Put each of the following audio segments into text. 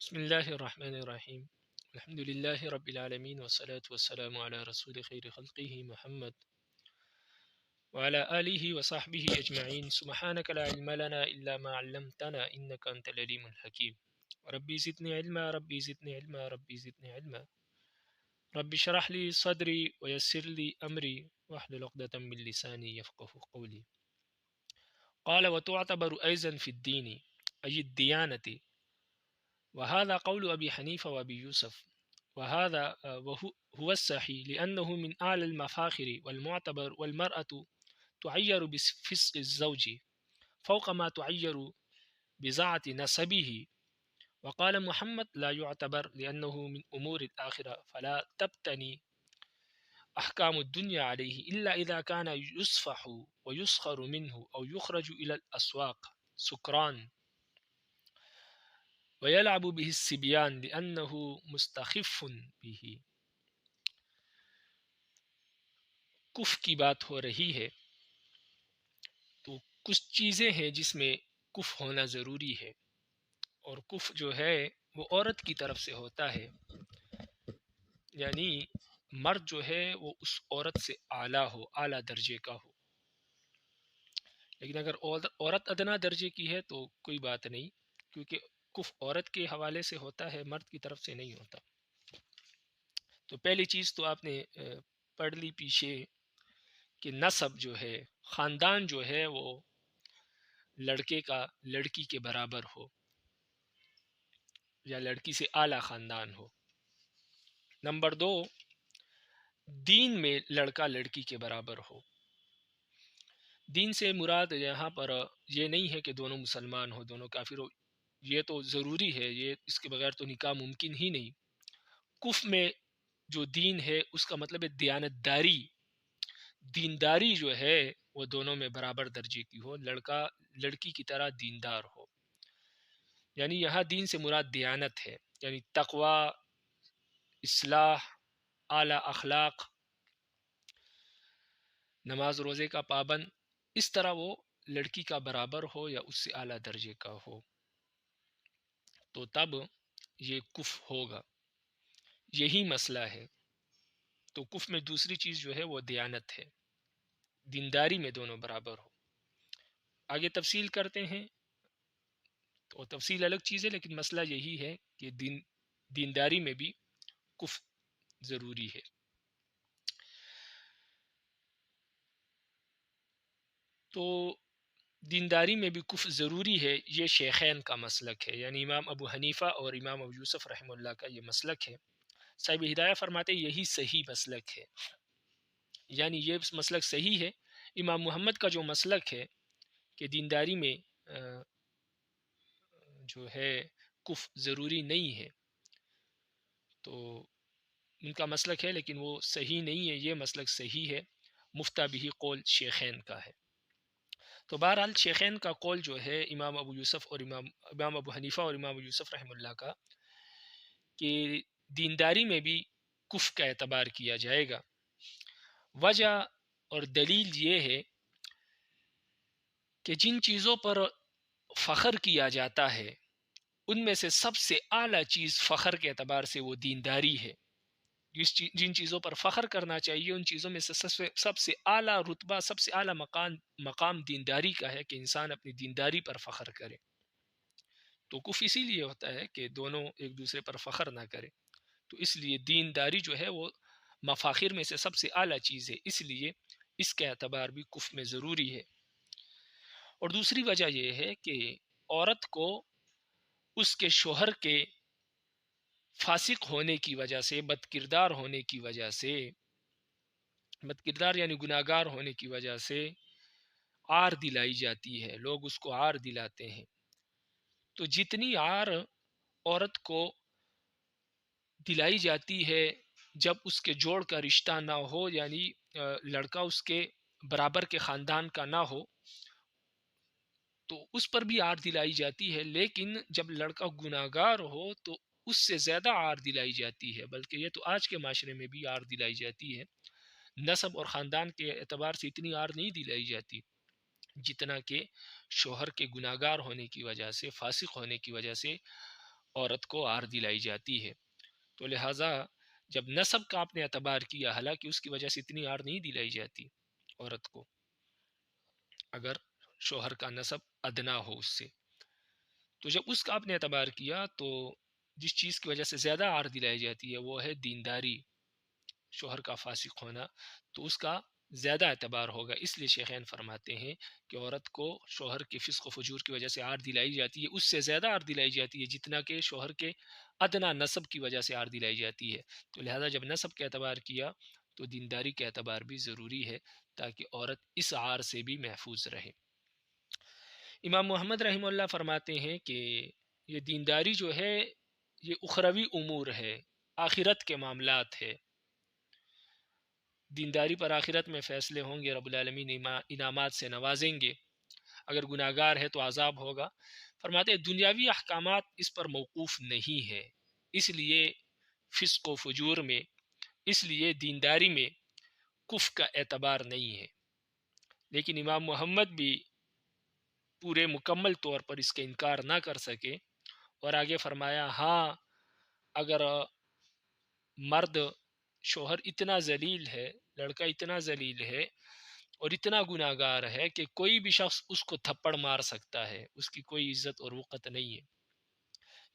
بسم الله الرحمن الرحيم. الحمد لله رب العالمين والصلاة والسلام على رسول خير خلقه محمد وعلى آله وصحبه أجمعين. سبحانك لا علم لنا إلا ما علمتنا إنك أنت العليم الحكيم. ربي زدني علما ربي زدني علما ربي زدني علما. ربي اشرح لي صدري ويسر لي أمري واحلل عقدة من لساني يفقه قولي. قال وتعتبر أيضا في الدين أي الديانة، وهذا قول أبي حنيفة وأبي يوسف، وهذا وهو الصحيح لأنه من أعلى المفاخر والمعتبر، والمرأة تعير بفسق الزوج فوق ما تعير بزعة نسبه. وقال محمد لا يعتبر لأنه من أمور الآخرة فلا تبتني أحكام الدنيا عليه إلا إذا كان يصفح ويسخر منه أو يخرج إلى الأسواق سكران ويلعب به الصبيان لأنه مستخف به. کف کی بات ہو رہی ہے تو کچھ چیزیں ہیں جس میں کف ہونا ضروری ہے، اور کف جو ہے وہ عورت کی طرف سے ہوتا ہے، یعنی مرد جو ہے وہ اس عورت سے اعلیٰ ہو، اعلیٰ درجے کا ہو. لیکن اگر عورت ادنا درجے کی ہے تو کوئی بات نہیں، کیونکہ کف عورت کے حوالے سے ہوتا ہے، مرد کی طرف سے نہیں ہوتا. تو پہلی چیز تو آپ نے پڑھ لی پیچھے کہ نسب جو ہے، خاندان جو ہے وہ لڑکے کا لڑکی کے برابر ہو یا لڑکی سے اعلیٰ خاندان ہو. نمبر 2، دین میں لڑکا لڑکی کے برابر ہو. دین سے مراد یہاں پر یہ نہیں ہے کہ دونوں مسلمان ہو، دونوں کافر ہو، یہ تو ضروری ہے، یہ اس کے بغیر تو نکاح ممکن ہی نہیں. کف میں جو دین ہے اس کا مطلب ہے دیانت داری، دینداری جو ہے وہ دونوں میں برابر درجے کی ہو، لڑکا لڑکی کی طرح دیندار ہو. یعنی یہاں دین سے مراد دیانت ہے، یعنی تقوی، اصلاح، اعلیٰ اخلاق، نماز روزے کا پابند، اس طرح وہ لڑکی کا برابر ہو یا اس سے اعلیٰ درجے کا ہو، تو تب یہ کف ہوگا. یہی مسئلہ ہے. تو کف میں دوسری چیز جو ہے وہ دیانت ہے، دینداری میں دونوں برابر ہو. آگے تفصیل کرتے ہیں، تو تفصیل الگ چیز ہے، لیکن مسئلہ یہی ہے کہ دینداری میں بھی کف ضروری ہے. تو دینداری میں بھی کف ضروری ہے، یہ شیخین کا مسلک ہے، یعنی امام ابو حنیفہ اور امام ابو یوسف رحمہ اللہ کا یہ مسلک ہے. صاحب ہدایہ فرماتے یہی صحیح مسلک ہے، یعنی یہ مسلک صحیح ہے. امام محمد کا جو مسلک ہے کہ دینداری میں جو ہے کف ضروری نہیں ہے، تو ان کا مسلک ہے، لیکن وہ صحیح نہیں ہے. یہ مسلک صحیح ہے، مفتہ بھی قول شیخین کا ہے. تو بہرحال شیخین کا قول جو ہے امام ابو یوسف اور امام ابو حنیفہ اور امام ابو یوسف رحمہ اللہ کا، کہ دینداری میں بھی کف کا اعتبار کیا جائے گا. وجہ اور دلیل یہ ہے کہ جن چیزوں پر فخر کیا جاتا ہے ان میں سے سب سے اعلیٰ چیز فخر کے اعتبار سے وہ دینداری ہے. جن چیزوں پر فخر کرنا چاہیے ان چیزوں میں سے سب سے اعلیٰ رتبہ، سب سے اعلیٰ مقام دینداری کا ہے، کہ انسان اپنی دینداری پر فخر کرے. تو کف اسی لیے ہوتا ہے کہ دونوں ایک دوسرے پر فخر نہ کرے. تو اس لیے دینداری جو ہے وہ مفاخر میں سے سب سے اعلیٰ چیز ہے، اس لیے اس کا اعتبار بھی کف میں ضروری ہے. اور دوسری وجہ یہ ہے کہ عورت کو اس کے شوہر کے فاسق ہونے کی وجہ سے، بد کردار ہونے کی وجہ سے، بد کردار یعنی گناہگار ہونے کی وجہ سے عار دلائی جاتی ہے، لوگ اس کو عار دلاتے ہیں. تو جتنی عار عورت کو دلائی جاتی ہے جب اس کے جوڑ کا رشتہ نہ ہو، یعنی لڑکا اس کے برابر کے خاندان کا نہ ہو، تو اس پر بھی عار دلائی جاتی ہے. لیکن جب لڑکا گناہگار ہو تو اس سے زیادہ عار دلائی جاتی ہے، بلکہ یہ تو آج کے معاشرے میں بھی عار دلائی جاتی ہے. نسب اور خاندان کے اعتبار سے اتنی عار نہیں دلائی جاتی جتنا کہ شوہر کے گناہگار ہونے کی وجہ سے، فاسق ہونے کی وجہ سے عورت کو آر دلائی جاتی ہے۔ تو لہٰذا جب نسب کا آپ نے اعتبار کیا، حالانکہ اس کی وجہ سے اتنی آر نہیں دلائی جاتی عورت کو، اگر شوہر کا نسب ادنا ہو اس سے، تو جب اس کا آپ نے اعتبار کیا تو جس چیز کی وجہ سے زیادہ آر دلائی جاتی ہے وہ ہے دینداری، شوہر کا فاسق ہونا، تو اس کا زیادہ اعتبار ہوگا۔ اس لیے شیخین فرماتے ہیں کہ عورت کو شوہر کے فسق و فجور کی وجہ سے آر دلائی جاتی ہے، اس سے زیادہ آر دلائی جاتی ہے جتنا کہ شوہر کے ادنا نسب کی وجہ سے آر دلائی جاتی ہے۔ تو لہذا جب نسب کا اعتبار کیا تو دینداری کا اعتبار بھی ضروری ہے تاکہ عورت اس آر سے بھی محفوظ رہے۔ امام محمد رحمہ اللہ فرماتے ہیں کہ یہ دینداری جو ہے یہ اخروی امور ہے، آخرت کے معاملات ہے، دینداری پر آخرت میں فیصلے ہوں گے، رب العالمین انعامات سے نوازیں گے، اگر گناہ گار ہے تو عذاب ہوگا۔ فرماتے ہیں دنیاوی احکامات اس پر موقوف نہیں ہے، اس لیے فسق و فجور میں، اس لیے دینداری میں کفر کا اعتبار نہیں ہے۔ لیکن امام محمد بھی پورے مکمل طور پر اس کا انکار نہ کر سکے اور آگے فرمایا ہاں اگر مرد شوہر اتنا ذلیل ہے، لڑکا اتنا ذلیل ہے اور اتنا گناہ گار ہے کہ کوئی بھی شخص اس کو تھپڑ مار سکتا ہے، اس کی کوئی عزت اور وقت نہیں ہے،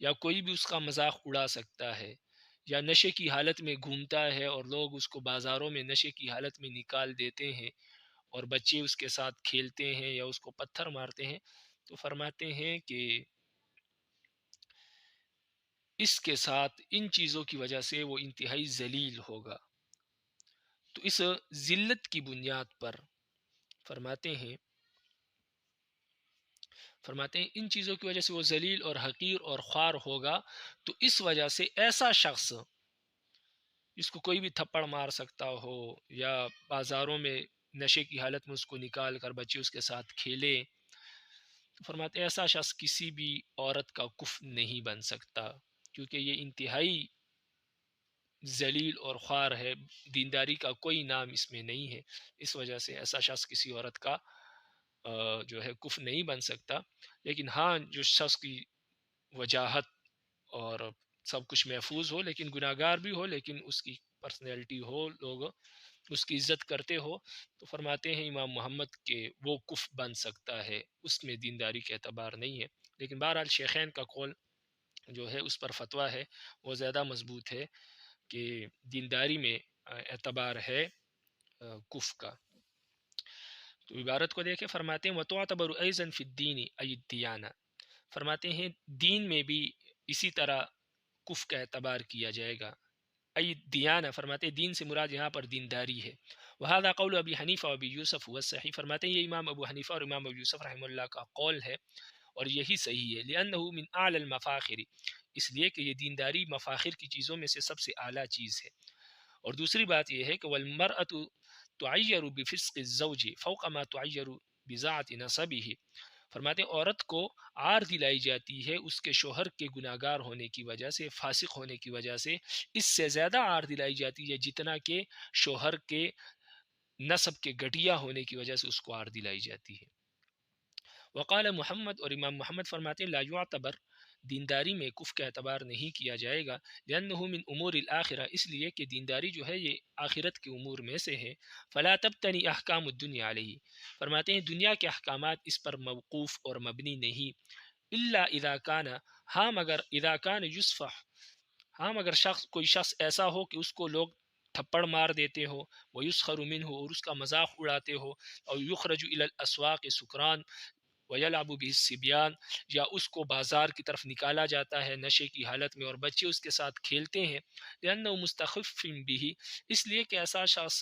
یا کوئی بھی اس کا مذاق اڑا سکتا ہے، یا نشے کی حالت میں گھومتا ہے اور لوگ اس کو بازاروں میں نشے کی حالت میں نکال دیتے ہیں اور بچے اس کے ساتھ کھیلتے ہیں یا اس کو پتھر مارتے ہیں، تو فرماتے ہیں کہ اس کے ساتھ ان چیزوں کی وجہ سے وہ انتہائی ذلیل ہوگا۔ تو اس ذلت کی بنیاد پر فرماتے ہیں ان چیزوں کی وجہ سے وہ ذلیل اور حقیر اور خوار ہوگا، تو اس وجہ سے ایسا شخص جس کو کوئی بھی تھپڑ مار سکتا ہو یا بازاروں میں نشے کی حالت میں اس کو نکال کر بچے اس کے ساتھ کھیلے، تو فرماتے ہیں ایسا شخص کسی بھی عورت کا کفء نہیں بن سکتا، کیونکہ یہ انتہائی ذلیل اور خوار ہے، دینداری کا کوئی نام اس میں نہیں ہے، اس وجہ سے ایسا شخص کسی عورت کا جو ہے کفء نہیں بن سکتا۔ لیکن ہاں جو شخص کی وجاہت اور سب کچھ محفوظ ہو لیکن گناہ گار بھی ہو، لیکن اس کی پرسنالٹی ہو، لوگ اس کی عزت کرتے ہو، تو فرماتے ہیں امام محمد کہ وہ کفء بن سکتا ہے، اس میں دینداری کے اعتبار نہیں ہے۔ لیکن بہرحال شیخین کا قول جو ہے اس پر فتویٰ ہے وہ زیادہ مضبوط ہے کہ دینداری میں اعتبار ہے کفر کا۔ تو عبارت کو دیکھیں، فرماتے ہیں وَتُعْتَبَرُ أَيْضًا فِي الدِّينِ أَيِ الدِّيَانَةِ، فرماتے ہیں دین میں بھی اسی طرح کفر کا اعتبار کیا جائے گا۔ ای دیانہ، فرماتے ہیں دین سے مراد یہاں پر دینداری ہے۔ وہذا قول ابی حنیفہ و ابی یوسف هو الصحیح، فرماتے ہیں یہ امام ابو حنیفہ اور امام ابو یوسف رحمہ اللہ کا قول ہے اور یہی صحیح ہے، لأنه من اعلی المفاخر، اس لیے کہ یہ دینداری مفاخر کی چیزوں میں سے سب سے اعلیٰ چیز ہے۔ اور دوسری بات یہ ہے کہ والمرأة تعیر بفسق الزوج فوق ما تعیر بذات نسبه، فرماتے ہیں عورت کو عار دلائی جاتی ہے اس کے شوہر کے گناہ گار ہونے کی وجہ سے، فاسق ہونے کی وجہ سے، اس سے زیادہ عار دلائی جاتی ہے جتنا کہ شوہر کے نسب کے گھٹیا ہونے کی وجہ سے اس کو عار دلائی جاتی ہے۔ وقال محمد، اور امام محمد فرماتے ہیں لا يعتبر، دینداری میں کفر کا اعتبار نہیں کیا جائے گا، لأنه من امور الآخرہ، اس لیے کہ دینداری جو ہے یہ آخرت کے امور میں سے ہے۔ فلا تبتنی احکام الدنیا علیہ، فرماتے ہیں دنیا کے احکامات اس پر موقوف اور مبنی نہیں، الا اذا کان، ہاں مگر اذا کان یصفح، ہاں مگر کوئی شخص ایسا ہو کہ اس کو لوگ تھپڑ مار دیتے ہو، ویسخر منہ، اور اس کا مذاق اڑاتے ہو، اور یخرج الی الاسواق سکران ویلعب به الصبیان، یا اس کو بازار کی طرف نکالا جاتا ہے نشے کی حالت میں اور بچے اس کے ساتھ کھیلتے ہیں، لأنه مستخف به، اس لیے کہ ایسا شخص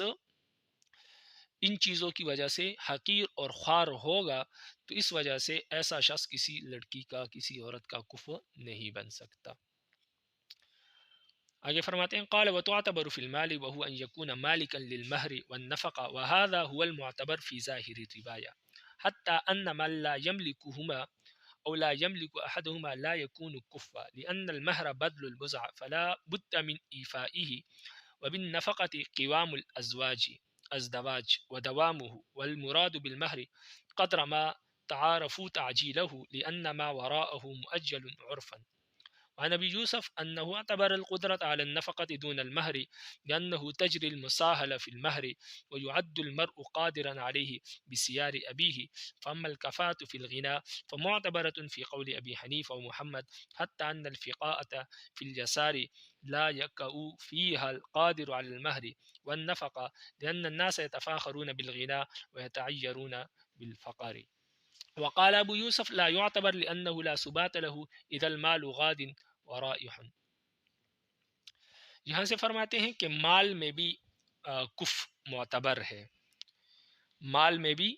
ان چیزوں کی وجہ سے حقیر اور خوار ہوگا، تو اس وجہ سے ایسا شخص کسی لڑکی کا، کسی عورت کا کفء نہیں بن سکتا۔ آگے فرماتے ہیں قال وتعتبر في المال وهو ان يكون مالكا للمهر والنفقه، وهذا هو المعتبر في ظاهر الروايه، حتى ان من لا يملكهما او لا يملك احدهما لا يكون كفا، لان المهر بذل البزع فلا بد من ايفائه، وبالنفقه قوام الازواج ودوامه، والمراد بالمهر قدر ما تعارفوا تعجيله، لان ما وراءه مؤجل عرفا، عن أبي يوسف أنه اعتبر القدرة على النفقة دون المهر لأنه تجري المساهلة في المهر ويعد المرء قادرا عليه بسيار أبيه. فأما الكفاءة في الغناء فمعتبرة في قول أبي حنيفة ومحمد، حتى أن الفقاءة في اليسار لا يكأ فيها القادر على المهر والنفقة، لأن الناس يتفاخرون بالغناء ويتعيرون بالفقر. وقال أبو يوسف لا يعتبر لأنه لا ثبات له إذا المال غاد ورائح. یہاں سے فرماتے ہیں کہ مال میں بھی کف معتبر ہے، مال میں بھی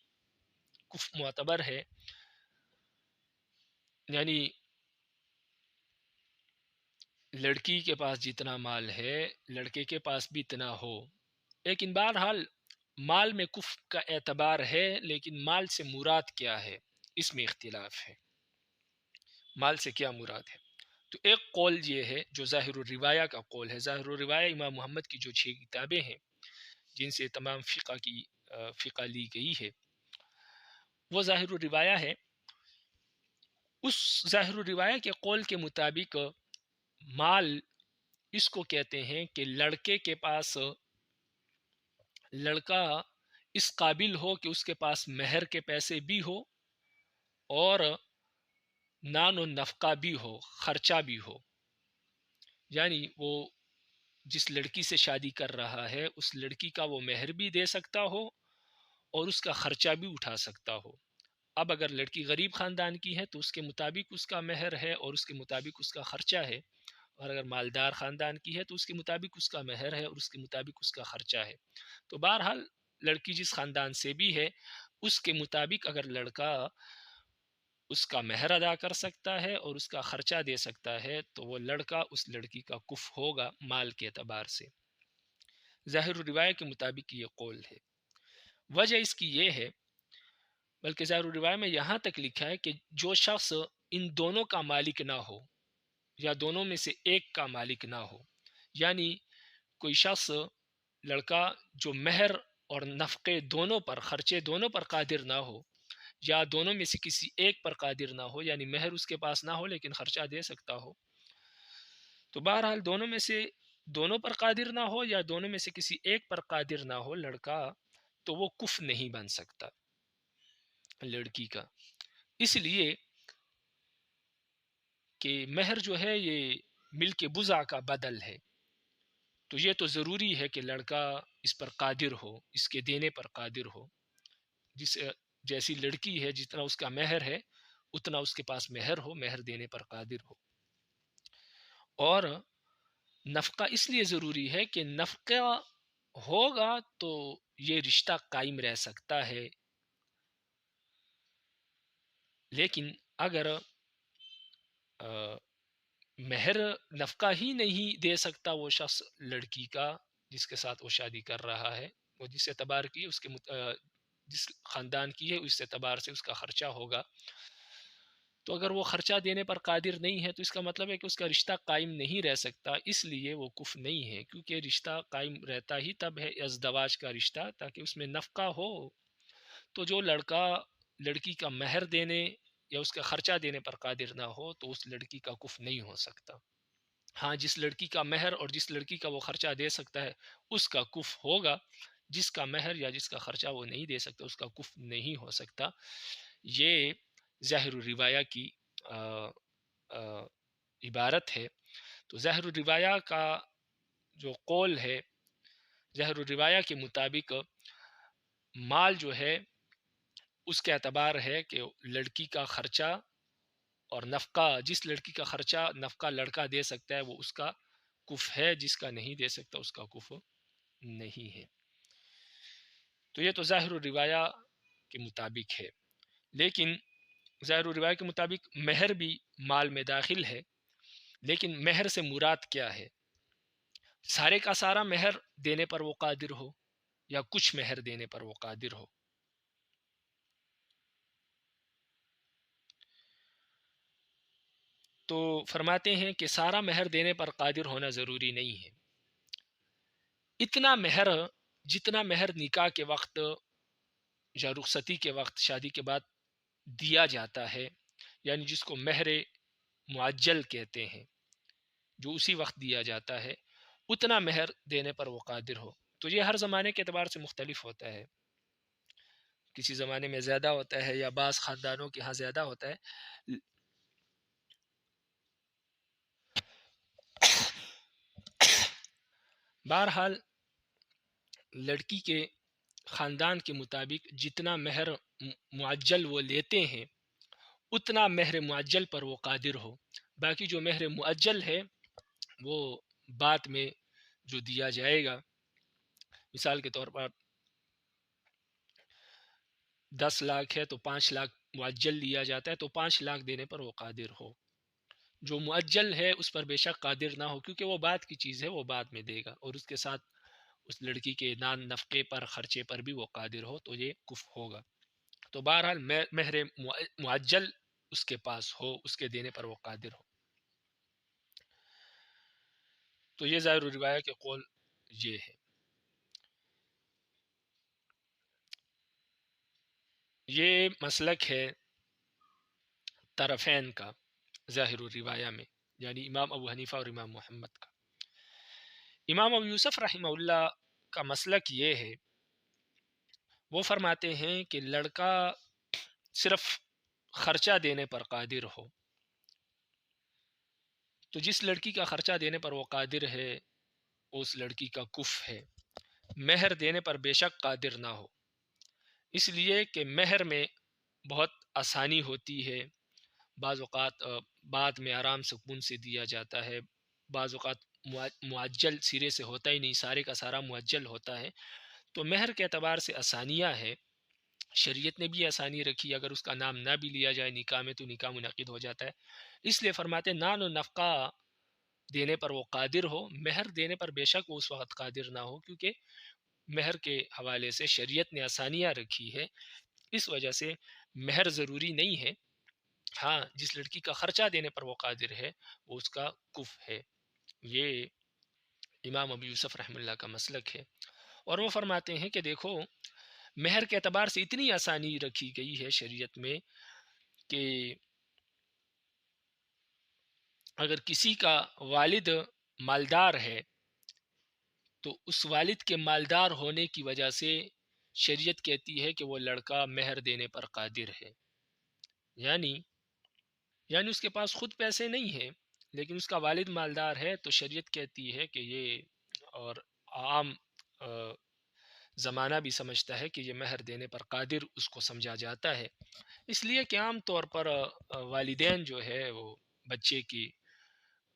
کف معتبر ہے، یعنی لڑکی کے پاس جتنا مال ہے لڑکے کے پاس بھی اتنا ہو، لیکن بہرحال مال میں کف کا اعتبار ہے، لیکن مال سے مراد کیا ہے اس میں اختلاف ہے، مال سے کیا مراد ہے؟ تو ایک قول یہ ہے جو ظاہر الروایہ کا قول ہے، ظاہر الروایہ امام محمد کی جو 6 کتابیں ہیں جن سے تمام فقہ لی گئی ہے، وہ ظاہر الروایہ ہے۔ اس ظاہر الروایہ کے قول کے مطابق مال اس کو کہتے ہیں کہ لڑکے کے پاس، لڑکا اس قابل ہو کہ اس کے پاس مہر کے پیسے بھی ہو اور نان و نفقہ بھی ہو، خرچہ بھی ہو، یعنی وہ جس لڑکی سے شادی کر رہا ہے اس لڑکی کا وہ مہر بھی دے سکتا ہو اور اس کا خرچہ بھی اٹھا سکتا ہو۔ اب اگر لڑکی غریب خاندان کی ہے تو اس کے مطابق اس کا مہر ہے اور اس کے مطابق اس کا خرچہ ہے، اور اگر مالدار خاندان کی ہے تو اس کے مطابق اس کا مہر ہے اور اس کے مطابق اس کا خرچہ ہے۔ تو بہرحال لڑکی جس خاندان سے بھی ہے اس کے مطابق اگر لڑکا اس کا مہر ادا کر سکتا ہے اور اس کا خرچہ دے سکتا ہے تو وہ لڑکا اس لڑکی کا کف ہوگا مال کے اعتبار سے۔ ظاہر الروایہ کے مطابق یہ قول ہے۔ وجہ اس کی یہ ہے، بلکہ ظاہر الروایہ میں یہاں تک لکھا ہے کہ جو شخص ان دونوں کا مالک نہ ہو یا دونوں میں سے ایک کا مالک نہ ہو، یعنی کوئی شخص لڑکا جو مہر اور نفقے دونوں پر، خرچے دونوں پر قادر نہ ہو، یا دونوں میں سے کسی ایک پر قادر نہ ہو، یعنی مہر اس کے پاس نہ ہو لیکن خرچہ دے سکتا ہو، تو بہرحال دونوں میں سے دونوں پر قادر نہ ہو یا دونوں میں سے کسی ایک پر قادر نہ ہو لڑکا، تو وہ کف نہیں بن سکتا لڑکی کا، اس لیے کہ مہر جو ہے یہ ملک بضع کا بدل ہے، تو یہ تو ضروری ہے کہ لڑکا اس پر قادر ہو، اس کے دینے پر قادر ہو، جس جیسی لڑکی ہے جتنا اس کا مہر ہے اتنا اس کے پاس مہر ہو، مہر دینے پر قادر ہو۔ اور نفقہ اس لیے ضروری ہے کہ نفقہ ہوگا تو یہ رشتہ قائم رہ سکتا ہے، لیکن اگر مہر نفقہ ہی نہیں دے سکتا وہ شخص لڑکی کا جس کے ساتھ وہ شادی کر رہا ہے، وہ جس اعتبار کی اس کے جس خاندان کی ہے اس اعتبار سے اس کا خرچہ ہوگا، تو اگر وہ خرچہ دینے پر قادر نہیں ہے تو اس کا مطلب ہے کہ اس کا رشتہ قائم نہیں رہ سکتا، اس لیے وہ کف نہیں ہے، کیونکہ رشتہ قائم رہتا ہی تب ہے ازدواج کا رشتہ تاکہ اس میں نفقہ ہو، تو جو لڑکا لڑکی کا مہر دینے یا اس کا خرچہ دینے پر قادر نہ ہو تو اس لڑکی کا کف نہیں ہو سکتا۔ ہاں جس لڑکی کا مہر اور جس لڑکی کا وہ خرچہ دے سکتا ہے اس کا کف ہوگا، جس کا مہر یا جس کا خرچہ وہ نہیں دے سکتا اس کا کف نہیں ہو سکتا۔ یہ ظاہر الروایہ کی عبارت ہے۔ تو ظاہر الروایہ کا جو قول ہے، ظاہر الروایہ کے مطابق مال جو ہے اس کے اعتبار ہے کہ لڑکی کا خرچہ اور نفقہ، جس لڑکی کا خرچہ نفقہ لڑکا دے سکتا ہے وہ اس کا کف ہے، جس کا نہیں دے سکتا اس کا کف نہیں ہے۔ تو یہ تو ظاہر الروایہ کے مطابق ہے، لیکن ظاہر الروایہ کے مطابق مہر بھی مال میں داخل ہے، لیکن مہر سے مراد کیا ہے؟ سارے کا سارا مہر دینے پر وہ قادر ہو یا کچھ مہر دینے پر وہ قادر ہو؟ تو فرماتے ہیں کہ سارا مہر دینے پر قادر ہونا ضروری نہیں ہے، اتنا مہر جتنا مہر نکاح کے وقت یا رخصتی کے وقت شادی کے بعد دیا جاتا ہے، یعنی جس کو مہر معجل کہتے ہیں، جو اسی وقت دیا جاتا ہے اتنا مہر دینے پر وہ قادر ہو. تو یہ ہر زمانے کے اعتبار سے مختلف ہوتا ہے. کسی زمانے میں زیادہ ہوتا ہے یا بعض خاندانوں کے ہاں زیادہ ہوتا ہے. بہرحال لڑکی کے خاندان کے مطابق جتنا مہر معجل وہ لیتے ہیں اتنا مہر معجل پر وہ قادر ہو. باقی جو مہر معجل ہے وہ بعد میں جو دیا جائے گا، مثال کے طور پر 10 لاکھ ہے تو 5 لاکھ معجل لیا جاتا ہے، تو 5 لاکھ دینے پر وہ قادر ہو. جو معجل ہے اس پر بے شک قادر نہ ہو، کیونکہ وہ بعد کی چیز ہے، وہ بعد میں دے گا، اور اس کے ساتھ اس لڑکی کے نان نفقے پر خرچے پر بھی وہ قادر ہو تو یہ کف ہوگا. تو بہرحال مہر معجل اس کے پاس ہو، اس کے دینے پر وہ قادر ہو. تو یہ ظاہر روایت کے قول یہ ہے. یہ مسلک ہے طرفین کا ظاہر الروایہ میں، یعنی امام ابو حنیفہ اور امام محمد کا. امام ابو یوسف رحمہ اللہ کا مسلک یہ ہے، وہ فرماتے ہیں کہ لڑکا صرف خرچہ دینے پر قادر ہو. تو جس لڑکی کا خرچہ دینے پر وہ قادر ہے اس لڑکی کا کف ہے. مہر دینے پر بے شک قادر نہ ہو، اس لیے کہ مہر میں بہت آسانی ہوتی ہے. بعض اوقات بعد میں آرام سکون سے دیا جاتا ہے، بعض اوقات معجل سرے سے ہوتا ہی نہیں، سارے کا سارا معجل ہوتا ہے. تو مہر کے اعتبار سے آسانیاں ہے، شریعت نے بھی آسانی رکھی. اگر اس کا نام نہ بھی لیا جائے نکاح میں تو نکاح منعقد ہو جاتا ہے. اس لیے فرماتے نان و نفقہ دینے پر وہ قادر ہو، مہر دینے پر بے شک وہ اس وقت قادر نہ ہو، کیونکہ مہر کے حوالے سے شریعت نے آسانیاں رکھی ہے. اس وجہ سے مہر ضروری نہیں ہے. ہاں، جس لڑکی کا خرچہ دینے پر وہ قادر ہے وہ اس کا کف ہے. یہ امام ابو یوسف رحمہ اللہ کا مسلک ہے. اور وہ فرماتے ہیں کہ دیکھو، مہر کے اعتبار سے اتنی آسانی رکھی گئی ہے شریعت میں کہ اگر کسی کا والد مالدار ہے تو اس والد کے مالدار ہونے کی وجہ سے شریعت کہتی ہے کہ وہ لڑکا مہر دینے پر قادر ہے. یعنی اس کے پاس خود پیسے نہیں ہیں لیکن اس کا والد مالدار ہے، تو شریعت کہتی ہے کہ یہ، اور عام زمانہ بھی سمجھتا ہے کہ یہ مہر دینے پر قادر اس کو سمجھا جاتا ہے. اس لیے کہ عام طور پر والدین جو ہے وہ بچے کی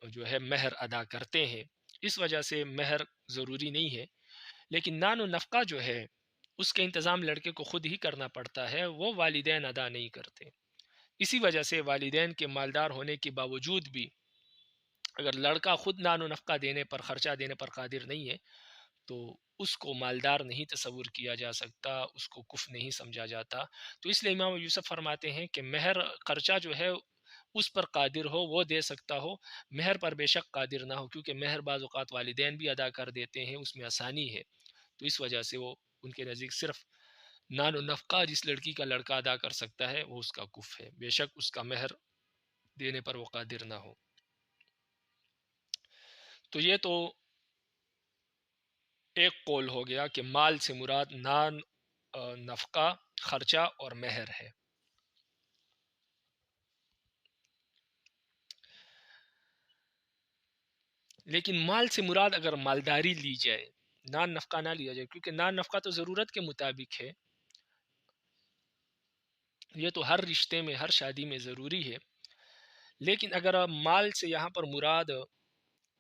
جو ہے مہر ادا کرتے ہیں، اس وجہ سے مہر ضروری نہیں ہے. لیکن نان و نفقہ جو ہے اس کا انتظام لڑکے کو خود ہی کرنا پڑتا ہے، وہ والدین ادا نہیں کرتے. اسی وجہ سے والدین کے مالدار ہونے کے باوجود بھی اگر لڑکا خود نان و نفقہ دینے پر، خرچہ دینے پر قادر نہیں ہے تو اس کو مالدار نہیں تصور کیا جا سکتا، اس کو کف نہیں سمجھا جاتا. تو اس لیے امام یوسف فرماتے ہیں کہ مہر خرچہ جو ہے اس پر قادر ہو وہ دے سکتا ہو، مہر پر بے شک قادر نہ ہو، کیونکہ مہر بعض اوقات والدین بھی ادا کر دیتے ہیں، اس میں آسانی ہے. تو اس وجہ سے وہ ان کے نزدیک صرف نان و نفقہ جس لڑکی کا لڑکا ادا کر سکتا ہے وہ اس کا کف ہے، بے شک اس کا مہر دینے پر وہ قادر نہ ہو. تو یہ تو ایک قول ہو گیا کہ مال سے مراد نان نفقہ، خرچہ اور مہر ہے. لیکن مال سے مراد اگر مالداری لی جائے، نان نفقہ نہ لیا جائے، کیونکہ نان نفقہ تو ضرورت کے مطابق ہے، یہ تو ہر رشتے میں، ہر شادی میں ضروری ہے. لیکن اگر مال سے یہاں پر مراد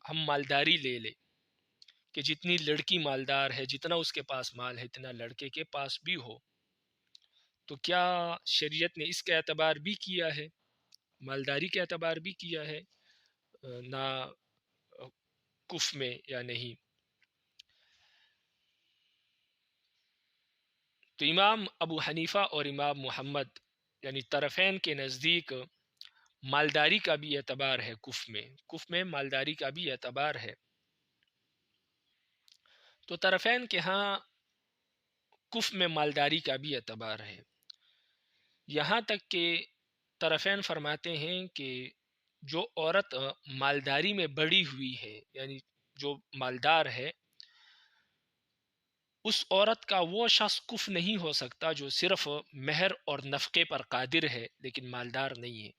ہم مالداری لے لیں کہ جتنی لڑکی مالدار ہے، جتنا اس کے پاس مال ہے اتنا لڑکے کے پاس بھی ہو، تو کیا شریعت نے اس کا اعتبار بھی کیا ہے، مالداری کا اعتبار بھی کیا ہے نہ کف میں یا نہیں؟ تو امام ابو حنیفہ اور امام محمد یعنی طرفین کے نزدیک مالداری کا بھی اعتبار ہے، کف میں مالداری کا بھی اعتبار ہے. تو طرفین کے ہاں کف میں مالداری کا بھی اعتبار ہے. یہاں تک کہ طرفین فرماتے ہیں کہ جو عورت مالداری میں بڑی ہوئی ہے، یعنی جو مالدار ہے، اس عورت کا وہ شخص کف نہیں ہو سکتا جو صرف مہر اور نفقے پر قادر ہے لیکن مالدار نہیں ہے.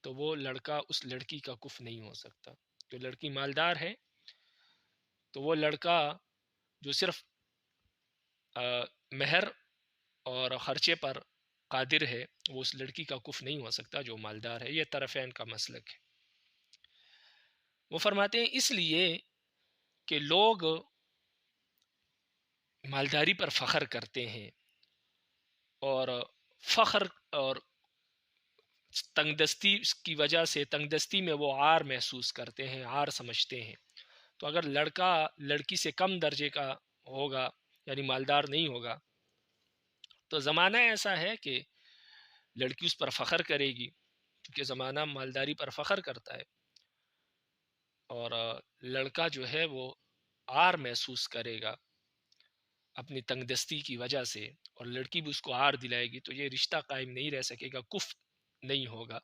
تو وہ لڑکا اس لڑکی کا کف نہیں ہو سکتا. جو لڑکی مالدار ہے تو وہ لڑکا جو صرف مہر اور خرچے پر قادر ہے وہ اس لڑکی کا کف نہیں ہو سکتا جو مالدار ہے. یہ طرفین کا مسلک ہے. وہ فرماتے ہیں اس لیے کہ لوگ مالداری پر فخر کرتے ہیں اور فخر اور تنگ دستی کی وجہ سے تنگ دستی میں وہ عار محسوس کرتے ہیں، عار سمجھتے ہیں. تو اگر لڑکا لڑکی سے کم درجے کا ہوگا یعنی مالدار نہیں ہوگا تو زمانہ ایسا ہے کہ لڑکی اس پر فخر کرے گی کیونکہ زمانہ مالداری پر فخر کرتا ہے، اور لڑکا جو ہے وہ عار محسوس کرے گا اپنی تنگ دستی کی وجہ سے، اور لڑکی بھی اس کو عار دلائے گی، تو یہ رشتہ قائم نہیں رہ سکے گا، کف نہیں ہوگا.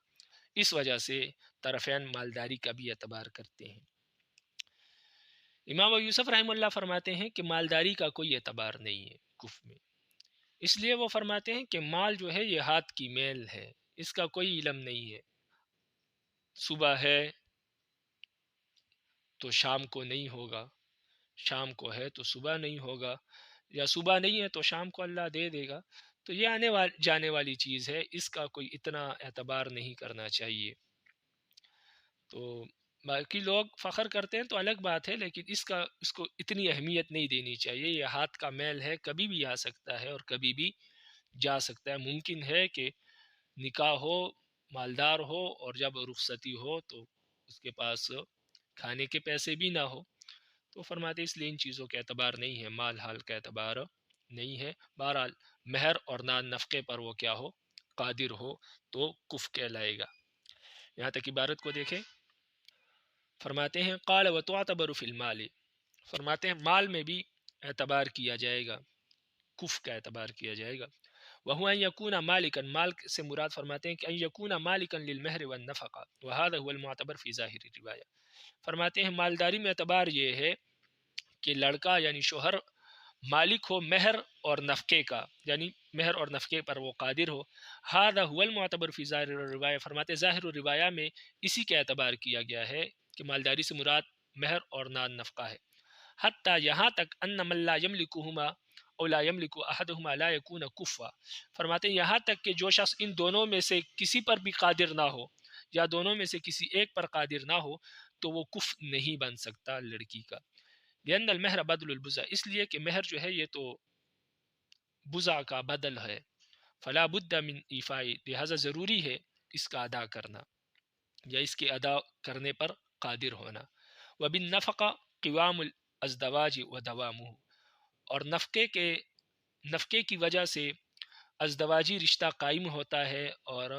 اس وجہ سے طرفین مالداری کا بھی اعتبار کرتے ہیں. امام ابو یوسف رحمہ اللہ فرماتے ہیں کہ مالداری کا کوئی اعتبار نہیں ہے کف میں. اس لیے وہ فرماتے ہیں کہ مال جو ہے یہ ہاتھ کی میل ہے، اس کا کوئی علم نہیں ہے. صبح ہے تو شام کو نہیں ہوگا، شام کو ہے تو صبح نہیں ہوگا، یا صبح نہیں ہے تو شام کو اللہ دے دے گا. تو یہ آنے جانے والی چیز ہے، اس کا کوئی اتنا اعتبار نہیں کرنا چاہیے. تو باقی لوگ فخر کرتے ہیں تو الگ بات ہے، لیکن اس کو اتنی اہمیت نہیں دینی چاہیے. یہ ہاتھ کا میل ہے، کبھی بھی آ سکتا ہے اور کبھی بھی جا سکتا ہے. ممکن ہے کہ نکاح ہو، مالدار ہو، اور جب رخصتی ہو تو اس کے پاس کھانے کے پیسے بھی نہ ہو. تو فرماتے اس لیے ان چیزوں کا اعتبار نہیں ہے، مال حال کا اعتبار نہیں ہے. بہرحال مہر اور نان نفقے پر وہ کیا ہو، قادر ہو تو کف کہلائے گا. یہاں تک عبارت کو دیکھیں. فرماتے ہیں قال وتعتبر فی المال، فرماتے ہیں مال میں بھی اعتبار کیا جائے گا، کف کا اعتبار کیا جائے گا. وهو ان يكون مالکا، مال سے مراد فرماتے ہیں کہ ان يكون مالکا للمہر والنفقہ، وهذا هو المعتبر فی ظاہر الروایہ. فرماتے ہیں مالداری میں اعتبار یہ ہے کہ لڑکا یعنی شوہر مالک ہو مہر اور نفقے کا، یعنی مہر اور نفقے پر وہ قادر ہو. هذا هو المعتبر فی ظاہر الروایہ، فرماتے زاہر الروایہ میں اسی کا اعتبار کیا گیا ہے کہ مالداری سے مراد مہر اور نان نفقہ ہے. حتی یہاں تک ان من لا یملکہما او لا یملک احدہما لا یکون کفوا، فرماتے ہیں یہاں تک کہ جو شخص ان دونوں میں سے کسی پر بھی قادر نہ ہو یا دونوں میں سے کسی ایک پر قادر نہ ہو تو وہ کف نہیں بن سکتا لڑکی کا. لأن المہر بدل البزع، اس لیے کہ مہر جو ہے یہ تو بزع کا بدل ہے. فلا بد من ایفائی، لہذا ضروری ہے اس کا ادا کرنا یا اس کے ادا کرنے پر قادر ہونا. وبالنفقہ قوام الازدواج ودوامہ، اور نفقے کی وجہ سے ازدواجی رشتہ قائم ہوتا ہے اور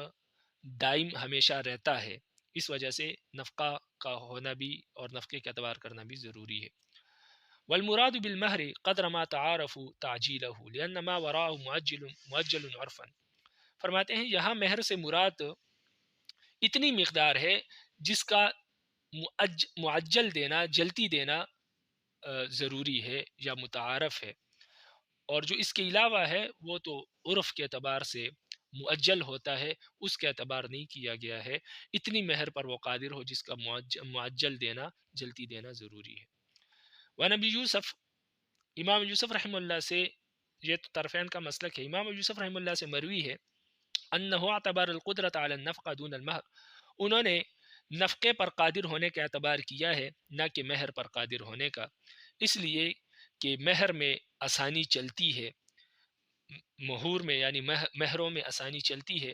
دائم ہمیشہ رہتا ہے. اس وجہ سے نفقہ کا ہونا بھی اور نفقے کا اعتبار کرنا بھی ضروری ہے. والمراد بالمہر قدر ما تعارف تعجیلہ لأن ما وراء مؤجل عرفا، فرماتے ہیں یہاں مہر سے مراد اتنی مقدار ہے جس کا معجل دینا، جلتی دینا ضروری ہے یا متعارف ہے، اور جو اس کے علاوہ ہے وہ تو عرف کے اعتبار سے معجل ہوتا ہے، اس کے اعتبار نہیں کیا گیا ہے. اتنی مہر پر وہ قادر ہو جس کا معجل دینا، جلتی دینا ضروری ہے. ونبی یوسف، امام یوسف رحمہ اللہ سے، یہ تو طرفین کا مسلک ہے، امام یوسف رحمہ اللہ سے مروی ہے انہ اعتبار القدرت علی النفقہ دون المہر، انہوں نے نفقے پر قادر ہونے کا اعتبار کیا ہے نہ کہ مہر پر قادر ہونے کا، اس لیے کہ مہر میں آسانی چلتی ہے، مہور میں یعنی مہروں میں آسانی چلتی ہے،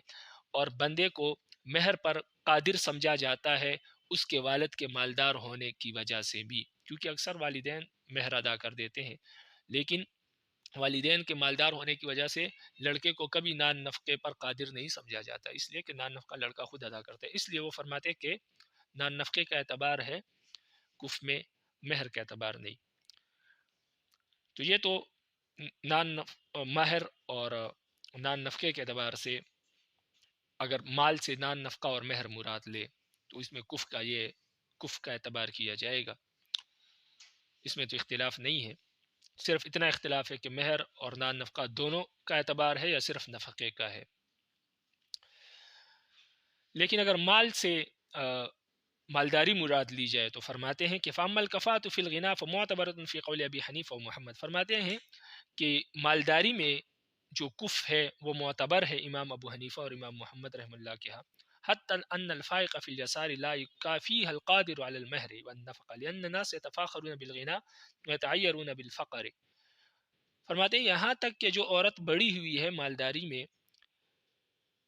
اور بندے کو مہر پر قادر سمجھا جاتا ہے اس کے والد کے مالدار ہونے کی وجہ سے بھی، کیونکہ اکثر والدین مہر ادا کر دیتے ہیں، لیکن والدین کے مالدار ہونے کی وجہ سے لڑکے کو کبھی نان نفقے پر قادر نہیں سمجھا جاتا، اس لیے کہ نان نفقہ لڑکا خود ادا کرتا ہے. اس لیے وہ فرماتے کہ نان نفقے کا اعتبار ہے کف میں، مہر کا اعتبار نہیں. تو یہ تو مہر اور نان نفقے کے اعتبار سے اگر مال سے نان نفقہ اور مہر مراد لے. تو اس میں کف کا اعتبار کیا جائے گا، اس میں تو اختلاف نہیں ہے، صرف اتنا اختلاف ہے کہ مہر اور نان نفقہ دونوں کا اعتبار ہے یا صرف نفقے کا ہے۔ لیکن اگر مال سے مالداری مراد لی جائے تو فرماتے ہیں کہ فَأَمَّا الْكَفَاءَةُ فِي الْغِنَىٰ فَمُعْتَبَرَةٌ فِي قَوْلِ أَبِي حنیفہ ومحمد، فرماتے ہیں کہ مالداری میں جو کف ہے وہ معتبر ہے امام ابو حنیفہ اور امام محمد رحم اللہ کے ہاں، حتی ان الفائق فی الجسار لا یکافیہ القادر علی المہر والنفقہ لأن الناس یتفاخرون بالغنى ویتعیرون بالفقر۔ فرماتے ہیں یہاں تک کہ جو عورت بڑی ہوئی ہے مالداری میں،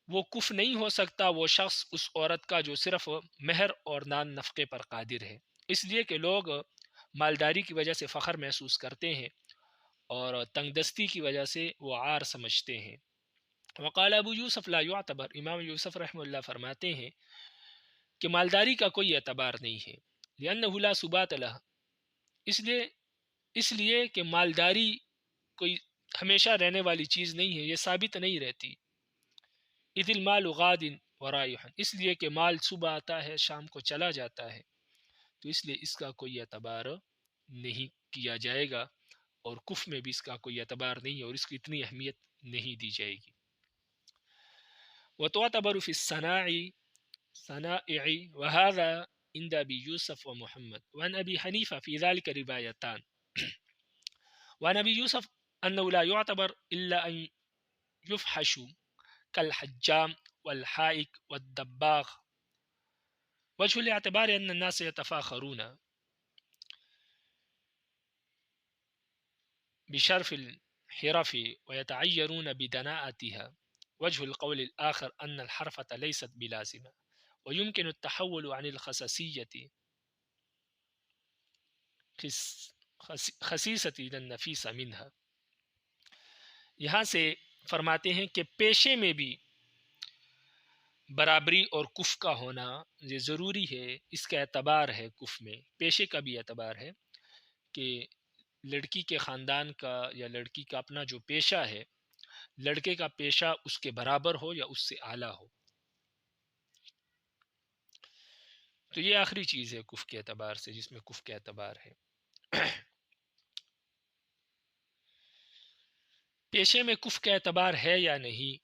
وہ کف نہیں ہو سکتا وہ شخص اس عورت کا جو صرف مہر اور نان نفقے پر قادر ہے، اس لیے کہ لوگ مالداری کی وجہ سے فخر محسوس کرتے ہیں اور تنگ دستی کی وجہ سے وہ عار سمجھتے ہیں۔ وقال ابو یوسف لا یعتبر، امام یوسف رحمہ اللہ فرماتے ہیں کہ مالداری کا کوئی اعتبار نہیں ہے، لأنه لا ثبات له، اس لیے کہ مالداری کوئی ہمیشہ رہنے والی چیز نہیں ہے، یہ ثابت نہیں رہتی۔ اذ المال غاد ورائح، اس لیے کہ مال صبح آتا ہے شام کو چلا جاتا ہے، تو اس لیے اس کا کوئی اعتبار نہیں کیا جائے گا، اور کف میں بھی اس کا کوئی اعتبار نہیں ہے اور اس کی اتنی اہمیت نہیں دی جائے گی۔ وتعتبر في صنائع وهذا عند ابي يوسف ومحمد، وعن ابي حنيفه في ذلك روايتان، وعن ابي يوسف انه لا يعتبر الا ان يفحش كالحجام والحائك والدباغ، وجه الاعتبار ان الناس يتفاخرون بشرف الحرف ويتعيرون بدناءتها، وجه القول الآخر أن الحرفة ليست بلازمة ويمكن التحول عن الخساسية خسیسة إلى النفيسة منها۔ یہاں سے فرماتے ہیں کہ پیشے میں بھی برابری اور کف کا ہونا یہ ضروری ہے، اس کا اعتبار ہے، کف میں پیشے کا بھی اعتبار ہے کہ لڑکی کے خاندان کا یا لڑکی کا اپنا جو پیشہ ہے، لڑکے کا پیشہ اس کے برابر ہو یا اس سے اعلیٰ ہو، تو یہ آخری چیز ہے کف کے اعتبار سے جس میں کف کا اعتبار ہے۔ پیشے میں کف کا اعتبار ہے یا نہیں،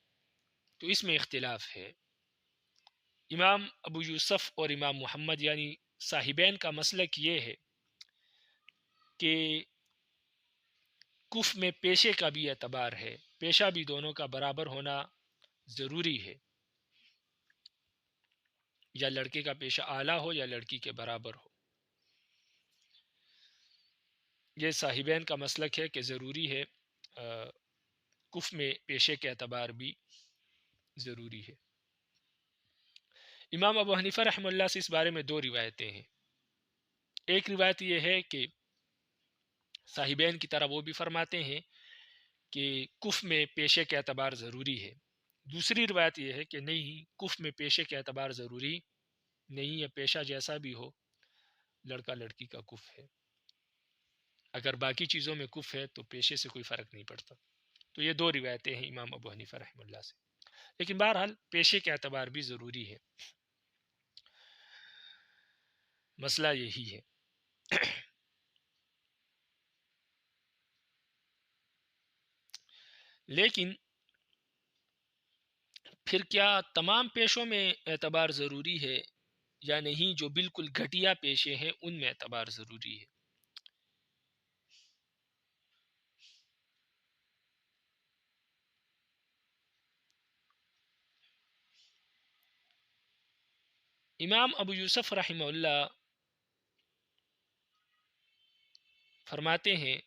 تو اس میں اختلاف ہے۔ امام ابو یوسف اور امام محمد یعنی صاحبین کا مسلک یہ ہے کہ کف میں پیشے کا بھی اعتبار ہے، پیشہ بھی دونوں کا برابر ہونا ضروری ہے، یا لڑکے کا پیشہ اعلیٰ ہو یا لڑکی کے برابر ہو۔ یہ صاحبین کا مسلک ہے کہ ضروری ہے کف میں پیشے کے اعتبار بھی ضروری ہے۔ امام ابو حنیفہ رحمہ اللہ سے اس بارے میں دو روایتیں ہیں۔ ایک روایت یہ ہے کہ صاحبین کی طرح وہ بھی فرماتے ہیں کہ کف میں پیشے کے اعتبار ضروری ہے۔ دوسری روایت یہ ہے کہ نہیں، کف میں پیشے کے اعتبار ضروری نہیں ہے، پیشہ جیسا بھی ہو لڑکا لڑکی کا کف ہے، اگر باقی چیزوں میں کف ہے تو پیشے سے کوئی فرق نہیں پڑتا۔ تو یہ دو روایتیں ہیں امام ابو حنیفہ رحمہ اللہ سے، لیکن بہرحال پیشے کے اعتبار بھی ضروری ہے، مسئلہ یہی ہے۔ لیکن پھر کیا تمام پیشوں میں اعتبار ضروری ہے یا نہیں؟ جو بالکل گھٹیا پیشے ہیں ان میں اعتبار ضروری ہے۔ امام ابو یوسف رحمہ اللہ فرماتے ہیں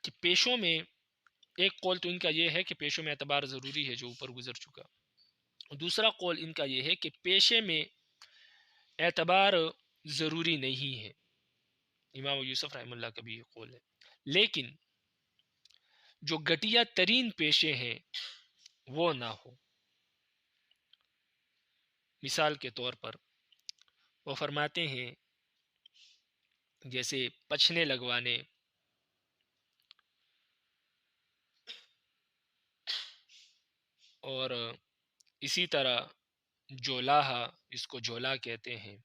کہ پیشوں میں ایک قول تو ان کا یہ ہے کہ پیشوں میں اعتبار ضروری ہے جو اوپر گزر چکا، دوسرا قول ان کا یہ ہے کہ پیشے میں اعتبار ضروری نہیں ہے، امام ابو یوسف رحمہ اللہ کا بھی یہ قول ہے، لیکن جو گھٹیا ترین پیشے ہیں وہ نہ ہو۔ مثال کے طور پر وہ فرماتے ہیں جیسے پچھنے لگوانے، اور اسی طرح جولاہا، جس کو جولا کہتے ہیں،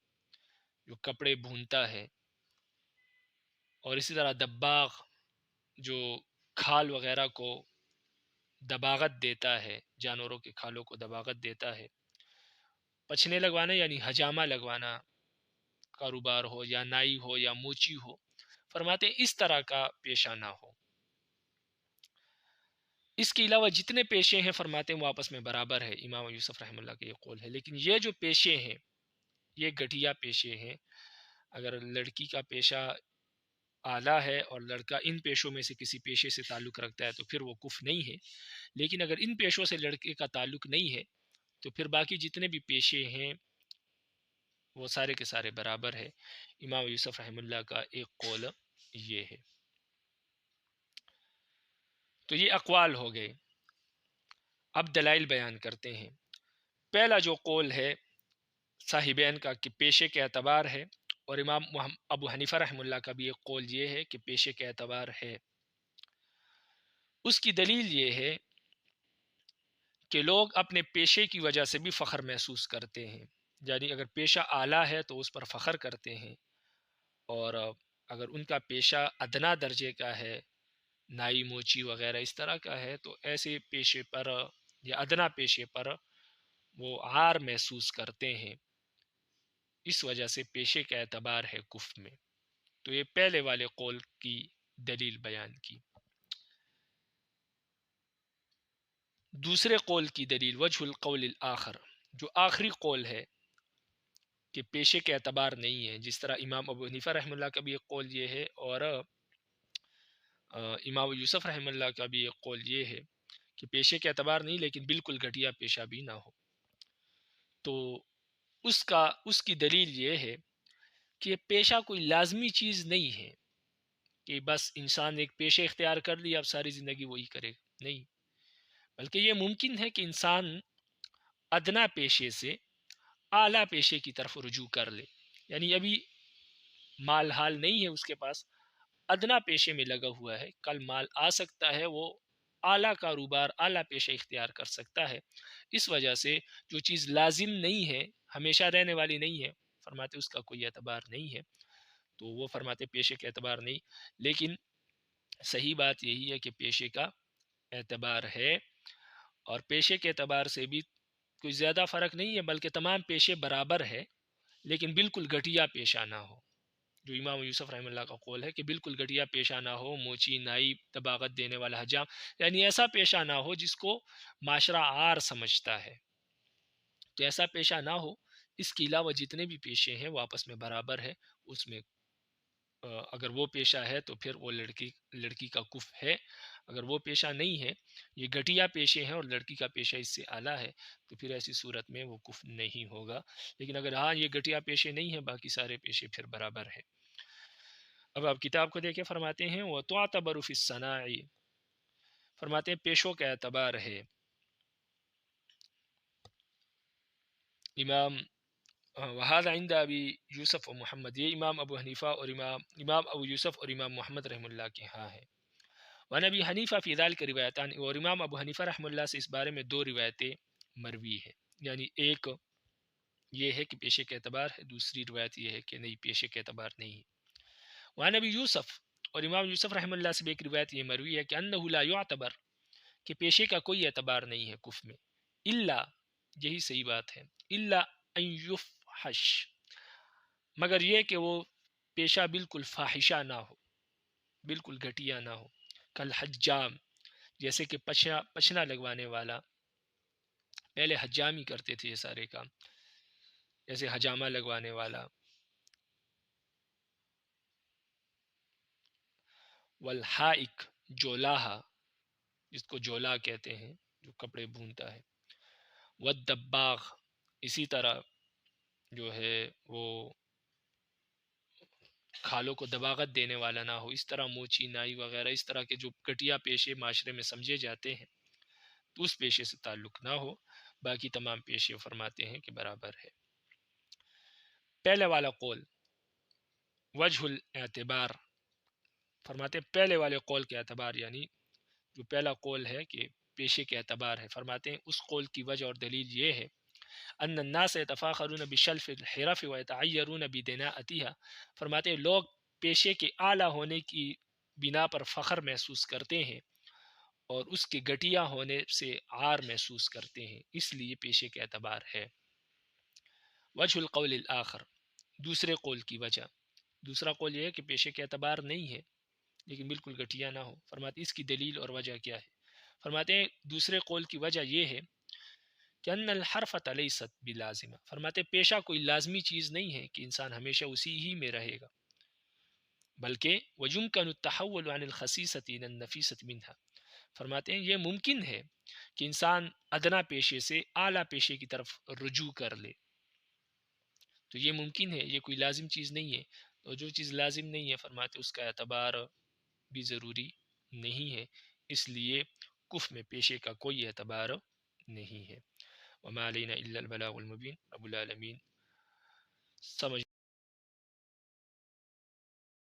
جو کپڑے بھونتا ہے، اور اسی طرح دباغ، جو کھال وغیرہ کو دباغت دیتا ہے، جانوروں کے کھالوں کو دباغت دیتا ہے۔ پچھنے لگوانا یعنی حجامہ لگوانا کاروبار ہو، یا نائی ہو، یا موچی ہو، فرماتے ہیں اس طرح کا پیشہ نہ ہو۔ اس کے علاوہ جتنے پیشے ہیں فرماتے ہیں وہ آپس میں برابر ہے، امام یوسف رحمہ اللہ کا یہ قول ہے۔ لیکن یہ جو پیشے ہیں یہ گھٹیا پیشے ہیں۔ اگر لڑکی کا پیشہ اعلیٰ ہے اور لڑکا ان پیشوں میں سے کسی پیشے سے تعلق رکھتا ہے تو پھر وہ کفر نہیں ہے، لیکن اگر ان پیشوں سے لڑکے کا تعلق نہیں ہے تو پھر باقی جتنے بھی پیشے ہیں وہ سارے کے سارے برابر ہے۔ امام یوسف رحمہ اللہ کا ایک قول یہ ہے۔ تو یہ اقوال ہو گئے، اب دلائل بیان کرتے ہیں۔ پہلا جو قول ہے صاحبین کا کہ پیشے کے اعتبار ہے، اور امام ابو حنیفہ رحمہ اللہ کا بھی ایک قول یہ ہے کہ پیشے کے اعتبار ہے۔ اس کی دلیل یہ ہے کہ لوگ اپنے پیشے کی وجہ سے بھی فخر محسوس کرتے ہیں، یعنی اگر پیشہ اعلیٰ ہے تو اس پر فخر کرتے ہیں، اور اگر ان کا پیشہ ادنا درجے کا ہے، نائی موچی وغیرہ اس طرح کا ہے، تو ایسے پیشے پر یا ادنا پیشے پر وہ عار محسوس کرتے ہیں، اس وجہ سے پیشے کا اعتبار ہے کفر میں۔ تو یہ پہلے والے قول کی دلیل بیان کی۔ دوسرے قول کی دلیل وجہ القول الآخر، جو آخری قول ہے کہ پیشے کے اعتبار نہیں ہے، جس طرح امام ابو حنیفہ رحمہ اللہ کا بھی ایک قول یہ ہے، اور امام یوسف رحمہ اللہ کا بھی ایک قول یہ ہے کہ پیشے کے اعتبار نہیں لیکن بالکل گھٹیا پیشہ بھی نہ ہو۔ تو اس کی دلیل یہ ہے کہ پیشہ کوئی لازمی چیز نہیں ہے کہ بس انسان ایک پیشے اختیار کر لیا اب ساری زندگی وہی کرے، نہیں، بلکہ یہ ممکن ہے کہ انسان ادنا پیشے سے اعلیٰ پیشے کی طرف رجوع کر لے، یعنی ابھی مال حال نہیں ہے اس کے پاس، ادنا پیشے میں لگا ہوا ہے، کل مال آ سکتا ہے، وہ اعلیٰ کاروبار اعلیٰ پیشے اختیار کر سکتا ہے۔ اس وجہ سے جو چیز لازم نہیں ہے، ہمیشہ رہنے والی نہیں ہے، فرماتے اس کا کوئی اعتبار نہیں ہے، تو وہ فرماتے پیشے کے اعتبار نہیں۔ لیکن صحیح بات یہی ہے کہ پیشے کا اعتبار ہے، اور پیشے کے اعتبار سے بھی کوئی زیادہ فرق نہیں ہے، بلکہ تمام پیشے برابر ہے، لیکن بالکل گھٹیا پیشہ نہ ہو، جو امام یوسف رحمہ اللہ کا قول ہے کہ بالکل گھٹیا پیشہ نہ ہو، موچی، نائی، طباغت دینے والا حجام، یعنی ایسا پیشہ نہ ہو جس کو معاشرہ عار سمجھتا ہے، تو ایسا پیشہ نہ ہو۔ اس کے علاوہ جتنے بھی پیشے ہیں وہ آپس میں برابر ہے، اس میں اگر وہ پیشہ ہے تو پھر وہ لڑکی کا کفر ہے، اگر وہ پیشہ نہیں ہے، یہ گھٹیا پیشے ہیں اور لڑکی کا پیشہ اس سے اعلیٰ ہے، تو پھر ایسی صورت میں وہ کفر نہیں ہوگا۔ لیکن اگر ہاں یہ گھٹیا پیشے نہیں ہیں، باقی سارے پیشے پھر برابر ہے۔ اب آپ کتاب کو دیکھیں، فرماتے ہیں وَتُعْتَبَرُ فِي الصَّنَاعِ، فرماتے ہیں پیشوں کا اعتبار ہے۔ امام وَهَذَا عِنْدَ ابی یوسف و محمد، یہ امام ابو حنیفہ اور امام ابو یوسف اور امام محمد رحم اللہ کے ہاں ہے۔ وعن ابی حنیفہ فی ذلک روایتان، اور امام ابو حنیفہ رحم اللہ سے اس بارے میں دو روایتیں مروی ہے، یعنی ایک یہ ہے کہ پیشے کے اعتبار ہے، دوسری روایت یہ ہے کہ نہیں، پیشے کے اعتبار نہیں ہے۔ وعن ابی یوسف، اور امام یوسف رحم اللہ سے بھی ایک روایت یہ مروی ہے کہ انہ لا یعتبر، کہ پیشے کا کوئی اعتبار نہیں ہے کفر میں، الا، یہی صحیح بات ہے، الا ان یفحش، مگر یہ کہ وہ پیشہ بالکل فاحشہ نہ ہو، بالکل گھٹیا نہ ہو، کل حجام، جیسے کہ پچھنا لگوانے والا، پہلے حجامی کرتے تھے یہ سارے کام، جیسے حجامہ لگوانے والا، والحائک، جولاہا، جس کو جولا کہتے ہیں، جو کپڑے بھونتا ہے، والدباغ، اسی طرح جو ہے وہ کھالوں کو دباغت دینے والا نہ ہو، اس طرح موچی، نائی وغیرہ اس طرح کے جو گھٹیا پیشے معاشرے میں سمجھے جاتے ہیں تو اس پیشے سے تعلق نہ ہو، باقی تمام پیشے فرماتے ہیں کہ برابر ہے۔ پہلے والا قول وجہ الاعتبار، فرماتے ہیں پہلے والے قول کے اعتبار، یعنی جو پہلا قول ہے کہ پیشے کے اعتبار ہے. فرماتے ہیں اس قول کی وجہ اور دلیل یہ ہے ان الناس يتفاخرون بشلف الحرف ويتعيرون بدناءتها. فرماتے ہیں لوگ پیشے کے اعلیٰ ہونے کی بنا پر فخر محسوس کرتے ہیں اور اس کے گھٹیا ہونے سے عار محسوس کرتے ہیں، اس لیے پیشے کے اعتبار ہے. وجہ القول الآخر، دوسرے قول کی وجہ، دوسرا قول یہ ہے کہ پیشے کے اعتبار نہیں ہے لیکن بالکل گھٹیا نہ ہو. فرماتے اس کی دلیل اور وجہ کیا ہے؟ فرماتے ہیں دوسرے قول کی وجہ یہ ہے کہ ان الحرفۃ لیست بلازمہ. فرماتے پیشہ کوئی لازمی چیز نہیں ہے کہ انسان ہمیشہ اسی ہی میں رہے گا، بلکہ ويمكن التحول عن الخسیسۃ الى النفیسۃ منها. فرماتے ہیں یہ ممکن ہے کہ انسان ادنا پیشے سے اعلیٰ پیشے کی طرف رجوع کر لے. تو یہ ممکن ہے، یہ کوئی لازم چیز نہیں ہے. تو جو چیز لازم نہیں ہے فرماتے اس کا اعتبار بھی ضروری نہیں ہے، اس لیے کف میں پیشے کا کوئی اعتبار نہیں ہے. وما علینا الا البلاغ المبین. رب العالمین سمجھ